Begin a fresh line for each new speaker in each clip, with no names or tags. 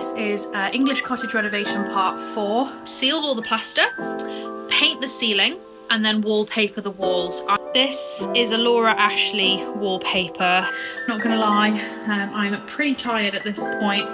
this is English Cottage Renovation Part 4. Seal all the plaster, paint the ceiling, and then wallpaper the walls. This is a Laura Ashley wallpaper. Not gonna lie, I'm pretty tired at this point.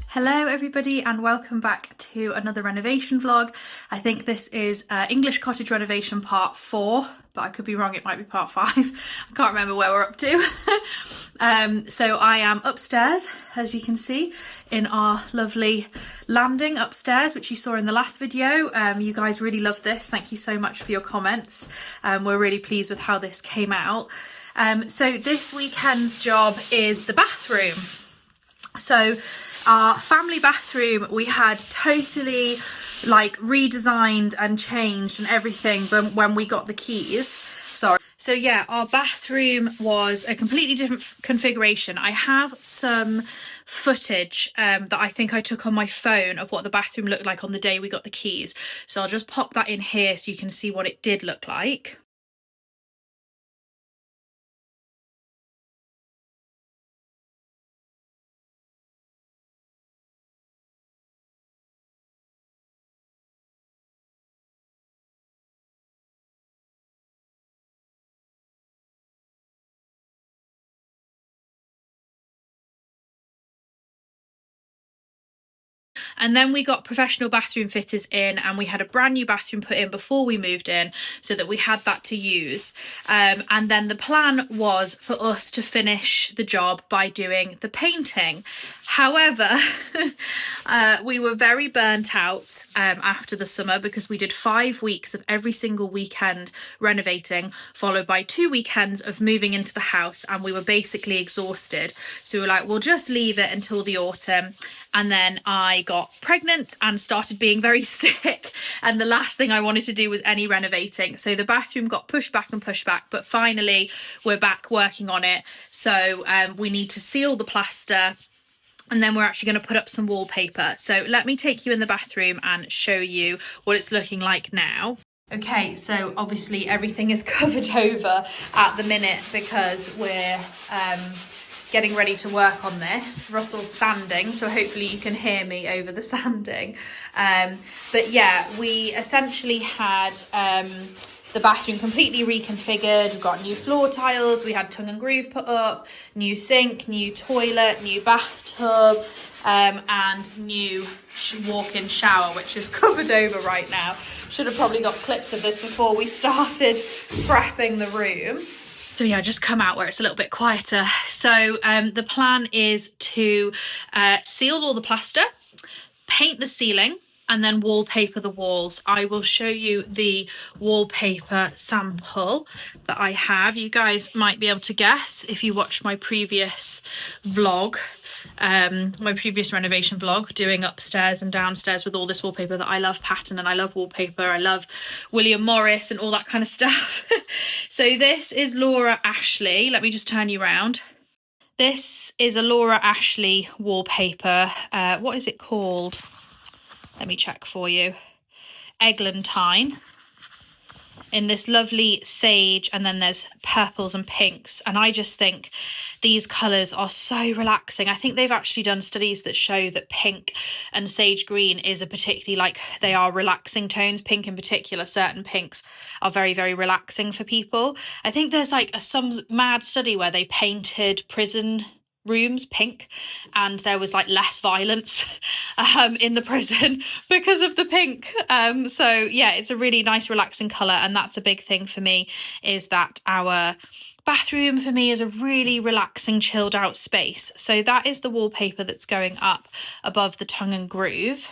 Hello everybody and welcome back to another renovation vlog. I think this is English Cottage Renovation Part 4, but I could be wrong, it might be Part 5. I can't remember where we're up to. So I am upstairs, as you can see, in our lovely landing upstairs, which you saw in the last video. You guys really loved this. Thank you so much for your comments. We're really pleased with how this came out. So this weekend's job is the bathroom. So our family bathroom, we had totally like redesigned and changed and everything when we got the keys. Sorry. So yeah, our bathroom was a completely different configuration. I have some footage that I think I took on my phone of what the bathroom looked like on the day we got the keys. So I'll just pop that in here so you can see what it did look like. And then we got professional bathroom fitters in and we had a brand new bathroom put in before we moved in so that we had that to use. And then the plan was for us to finish the job by doing the painting. However, we were very burnt out after the summer because we did 5 weeks of every single weekend renovating, followed by 2 weekends of moving into the house, and we were basically exhausted. So we were like, we'll just leave it until the autumn. And then I got pregnant and started being very sick. And the last thing I wanted to do was any renovating. So the bathroom got pushed back and pushed back, but finally we're back working on it. So we need to seal the plaster and then we're actually going to put up some wallpaper. So let me take you in the bathroom and show you what it's looking like now. Okay, so obviously everything is covered over at the minute because we're getting ready to work on this. Russell's sanding, so hopefully you can hear me over the sanding. But yeah, we essentially had the bathroom completely reconfigured. We've got new floor tiles, we had tongue and groove put up, new sink, new toilet, new bathtub, and new walk-in shower, which is covered over right now. Should have probably got clips of this before we started prepping the room. So yeah, just come out where it's a little bit quieter. So the plan is to seal all the plaster, paint the ceiling, and then wallpaper the walls. I will show you the wallpaper sample that I have. You guys might be able to guess if you watched my previous vlog, my previous renovation vlog, doing upstairs and downstairs with all this wallpaper, that I love pattern and I love wallpaper. I love William Morris and all that kind of stuff. So this is Laura Ashley. Let me just turn you around. This is a Laura Ashley wallpaper. What is it called? Let me check for you. Eglantine, in this lovely sage, and then there's purples and pinks, and I just think these colours are so relaxing. I think they've actually done studies that show that pink and sage green is a particularly, like, they are relaxing tones. Pink in particular, certain pinks are very, very relaxing for people. I think there's like some mad study where they painted prison rooms pink and there was like less violence in the prison because of the pink. So yeah, it's a really nice relaxing colour, and that's a big thing for me, is that our bathroom for me is a really relaxing, chilled out space. So that is the wallpaper that's going up above the tongue and groove.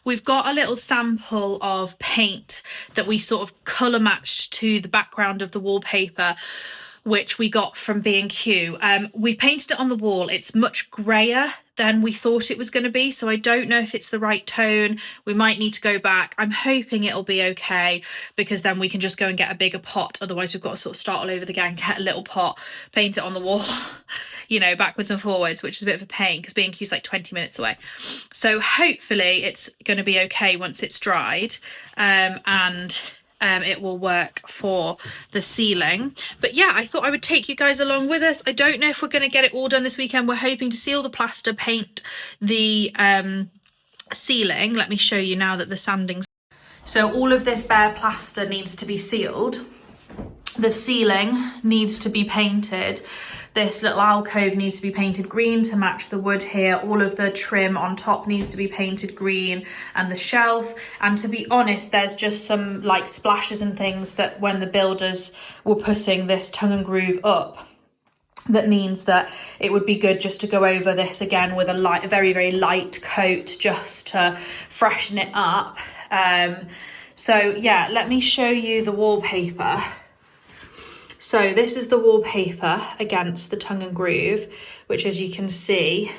We've got a little sample of paint that we sort of colour matched to the background of the wallpaper, which we got from B&Q. We've painted it on the wall. It's much grayer than we thought it was going to be, so I don't know if it's the right tone. We might need to go back. I'm hoping it'll be okay, because then we can just go and get a bigger pot. Otherwise we've got to sort of start all over again, get a little pot, paint it on the wall, you know, backwards and forwards, which is a bit of a pain because B&Q's like 20 minutes away. So hopefully it's going to be okay once it's dried. And it will work for the ceiling. But yeah, I thought I would take you guys along with us. I don't know if we're going to get it all done this weekend. We're hoping to seal the plaster, paint the ceiling. Let me show you now that the sanding's... So all of this bare plaster needs to be sealed. The ceiling needs to be painted. This little alcove needs to be painted green to match the wood here. All of the trim on top needs to be painted green, and the shelf. And to be honest, there's just some like splashes and things that when the builders were putting this tongue and groove up, that means that it would be good just to go over this again with a very, very light coat just to freshen it up. So yeah, let me show you the wallpaper. So this is the wallpaper against the tongue and groove, which as you can see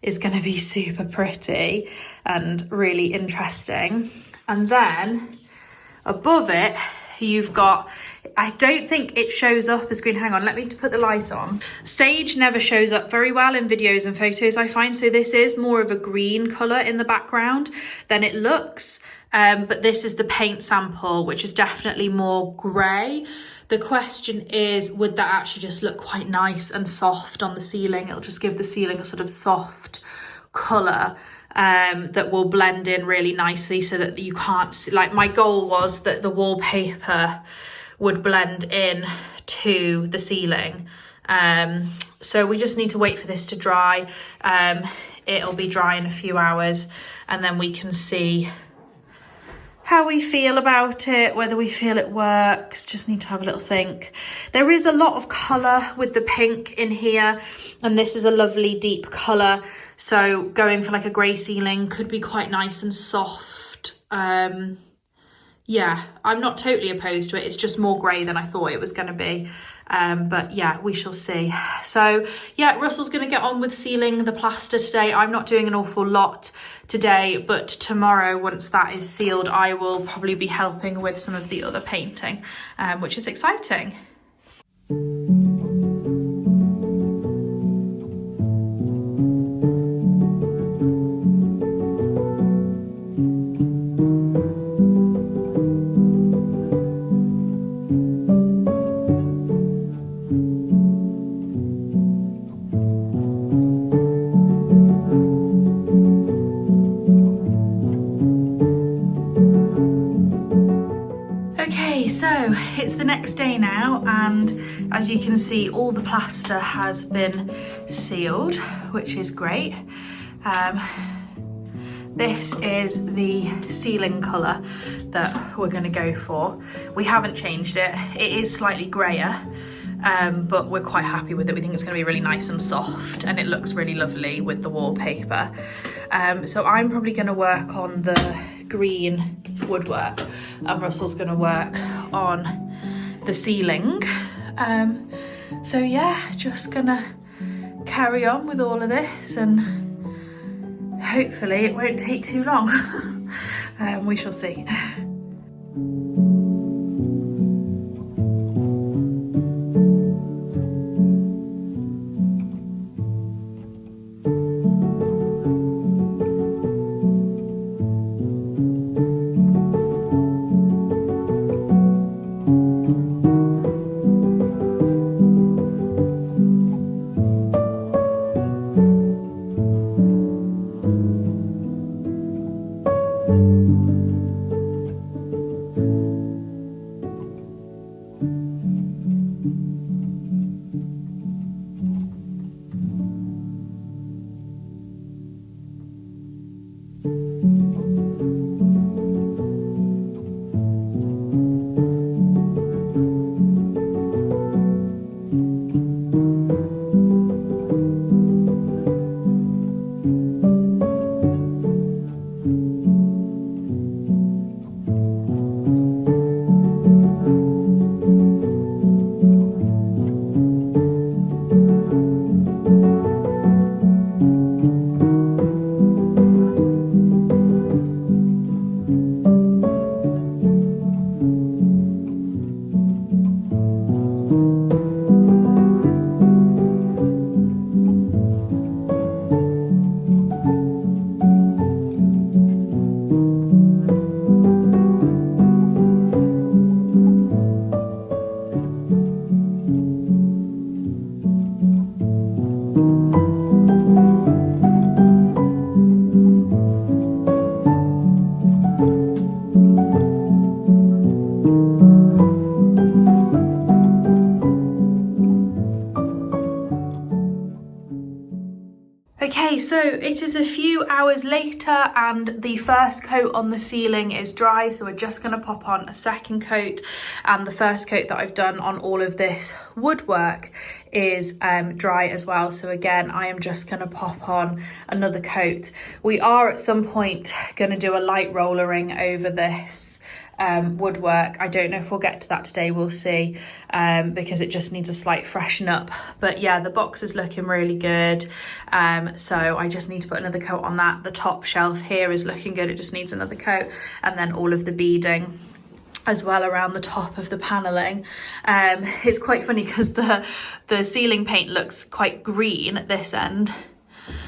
is going to be super pretty and really interesting. And then above it, you've got, I don't think it shows up as green. Hang on, let me put the light on. Sage never shows up very well in videos and photos, I find. So this is more of a green colour in the background than it looks. But this is the paint sample, which is definitely more grey. The question is, would that actually just look quite nice and soft on the ceiling? It'll just give the ceiling a sort of soft colour that will blend in really nicely so that you can't see. Like, my goal was that the wallpaper would blend in to the ceiling. So we just need to wait for this to dry. It'll be dry in a few hours, and then we can see how we feel about it, whether we feel it works. Just need to have a little think. There is a lot of colour with the pink in here, and this is a lovely deep colour, so going for like a grey ceiling could be quite nice and soft. Yeah, I'm not totally opposed to it. It's just more grey than I thought it was going to be. But yeah, we shall see. So yeah, Russell's going to get on with sealing the plaster today. I'm not doing an awful lot today, but tomorrow, once that is sealed, I will probably be helping with some of the other painting, which is exciting. It's the next day now, and as you can see, all the plaster has been sealed, which is great. This is the ceiling colour that we're going to go for. We haven't changed it. It is slightly greyer, but we're quite happy with it. We think it's going to be really nice and soft, and it looks really lovely with the wallpaper. So I'm probably going to work on the green woodwork, and Russell's going to work on the ceiling. So yeah, just gonna carry on with all of this, and hopefully it won't take too long. We shall see. Okay, so it is a few hours later and the first coat on the ceiling is dry, so we're just going to pop on a second coat, and the first coat that I've done on all of this woodwork is dry as well. So again, I am just going to pop on another coat. We are at some point going to do a light rollering over this woodwork. I don't know if we'll get to that today, we'll see, because it just needs a slight freshen up. But yeah, the box is looking really good, so I just need to put another coat on that. The top shelf here is looking good, it just needs another coat, and then all of the beading as well around the top of the paneling. It's quite funny because the ceiling paint looks quite green at this end,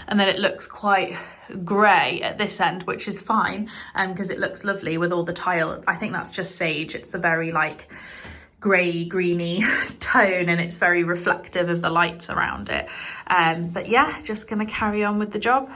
and then it looks quite grey at this end, which is fine because it looks lovely with all the tile. I think that's just sage. It's a very like grey greeny tone, and it's very reflective of the lights around it. But yeah, just gonna carry on with the job.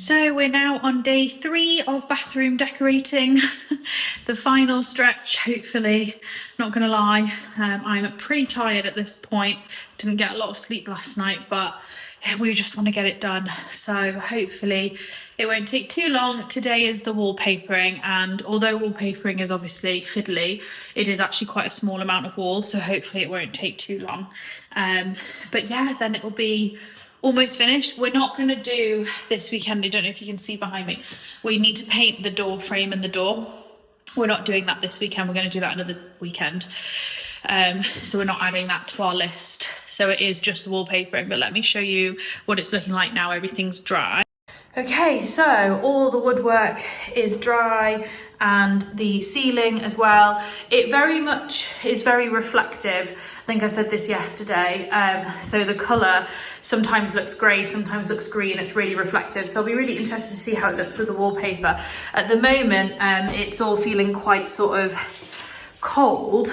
So we're now on day 3 of bathroom decorating, the final stretch, hopefully. Not gonna lie, I'm pretty tired at this point. Didn't get a lot of sleep last night, but we just want to get it done. So hopefully it won't take too long. Today is the wallpapering, and although wallpapering is obviously fiddly, it is actually quite a small amount of wall, so hopefully it won't take too long. But yeah, then it will be almost finished. We're not going to do this weekend, I don't know if you can see behind me, we need to paint the door frame and the door. We're not doing that this weekend, we're going to do that another weekend. So we're not adding that to our list, so it is just the wallpapering. But let me show you what it's looking like now everything's dry. Okay, so all the woodwork is dry and the ceiling as well. It very much is very reflective. I think I said this yesterday. So the colour sometimes looks grey, sometimes looks green. It's really reflective. So I'll be really interested to see how it looks with the wallpaper. At the moment, it's all feeling quite sort of cold,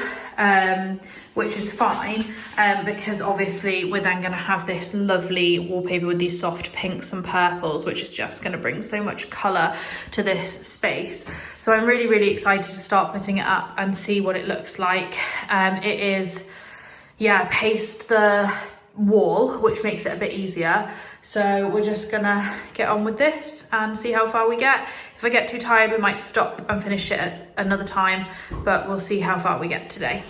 which is fine, because obviously we're then going to have this lovely wallpaper with these soft pinks and purples, which is just going to bring so much colour to this space. So I'm really, really excited to start putting it up and see what it looks like. It is, yeah, paste the wall, which makes it a bit easier. So we're just gonna get on with this and see how far we get. If I get too tired, we might stop and finish it at another time, but we'll see how far we get today.